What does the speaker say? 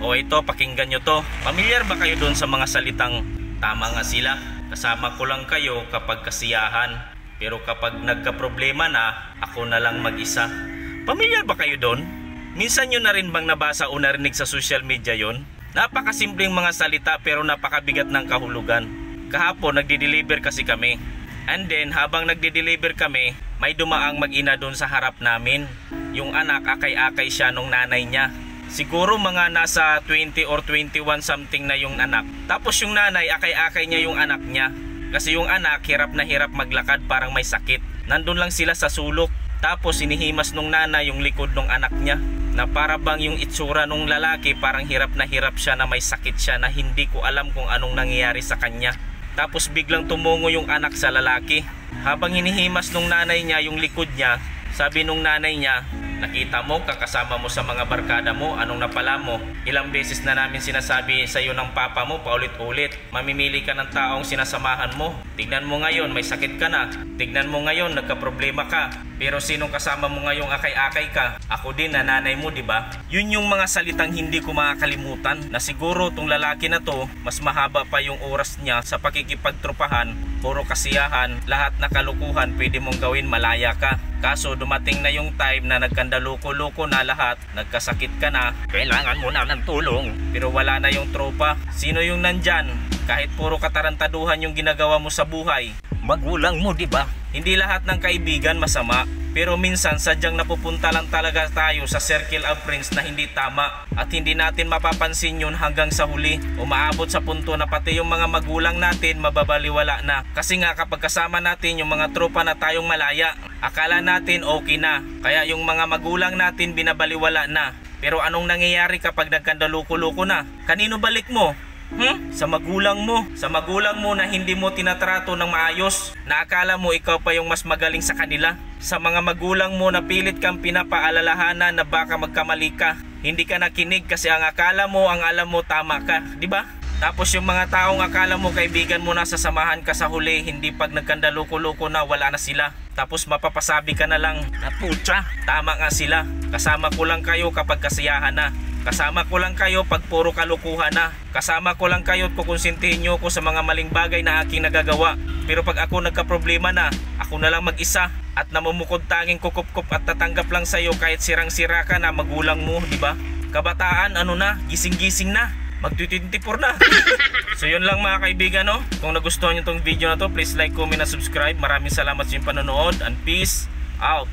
O ito, pakinggan nyo to. Pamilyar ba kayo doon sa mga salitang tama nga sila? Kasama ko lang kayo kapag kasiyahan, pero kapag nagka-problema na, ako na lang mag-isa. Pamilyar ba kayo doon? Minsan nyo na rin bang nabasa o narinig sa social media yon? Napakasimpleng mga salita pero napakabigat ng kahulugan. Kahapon nagdi-deliver kasi kami. And then habang nagdi-deliver kami, may dumaang mag-ina doon sa harap namin. Yung anak, akay-akay siya nung nanay niya. Siguro mga nasa 20 or 21 something na yung anak. Tapos yung nanay, akay-akay niya yung anak niya. Kasi yung anak, hirap na hirap maglakad, parang may sakit. Nandun lang sila sa sulok. Tapos hinihimas nung nanay yung likod ng anak niya. Na para bang yung itsura nung lalaki, parang hirap na hirap siya, na may sakit siya, na hindi ko alam kung anong nangyayari sa kanya. Tapos biglang tumungo yung anak sa lalaki. Habang hinihimas nung nanay niya yung likod niya, sabi nung nanay niya, nakita mo, kakasama mo sa mga barkada mo, anong napala mo? Ilang beses na namin sinasabi sa iyo ng papa mo paulit-ulit, mamimili ka ng taong sinasamahan mo. Tignan mo ngayon, may sakit ka na. Tignan mo ngayon, nagka-problema ka. Pero sinong kasama mo ngayong akay-akay ka? Ako din, na nanay mo, di ba? Yun yung mga salitang hindi ko makakalimutan, na siguro tong lalaki na to, mas mahaba pa yung oras niya sa pakikipagtropahan, puro kasiyahan, lahat na kalukuhan pwede mong gawin, malaya ka. Kaso dumating na yung time na nagkandaloko-loko na lahat, nagkasakit ka na, kailangan mo na ng tulong, pero wala na yung tropa. Sino yung nandyan? Kahit puro katarantaduhan yung ginagawa mo sa buhay, magulang mo, di ba? Hindi lahat ng kaibigan masama, pero minsan sadyang napupunta lang talaga tayo sa circle of friends na hindi tama, at hindi natin mapapansin yun hanggang sa huli. Umaabot sa punto na pati yung mga magulang natin mababaliwala na. Kasi nga kapag kasama natin yung mga tropa na tayong malaya, akala natin okay na, kaya yung mga magulang natin binabaliwala na. Pero anong nangyayari kapag nagkandaloko-loko na? Kanino balik mo? Sa magulang mo. Sa magulang mo na hindi mo tinatrato ng maayos, na akala mo ikaw pa yung mas magaling sa kanila. Sa mga magulang mo na pilit kang pinapaalalahanan na baka magkamali ka. Hindi ka nakinig kasi ang akala mo, ang alam mo, tama ka, di ba? Tapos yung mga taong akala mo kaibigan mo na, sasamahan ka sa huli, hindi pag nagkandaloko-loko na, wala na sila. Tapos mapapasabi ka na lang, naputya, tama nga sila. Kasama ko lang kayo kapag kasiyahan na. Kasama ko lang kayo pag puro kalukuhan na. Kasama ko lang kayo at kukonsintihin nyo ko sa mga maling bagay na aking nagagawa. Pero pag ako nagka-problema na, ako na lang mag-isa at namumukod tanging kukup-kup at tatanggap lang sa'yo kahit sirang-sira ka na, magulang mo, di ba? Kabataan, ano na, gising-gising na. Mag-24 na. So yun lang mga kaibigan, no? Kung nagustuhan nyo tong video na to, please like, comment, and subscribe. Maraming salamat sa inyong panonood, and peace out.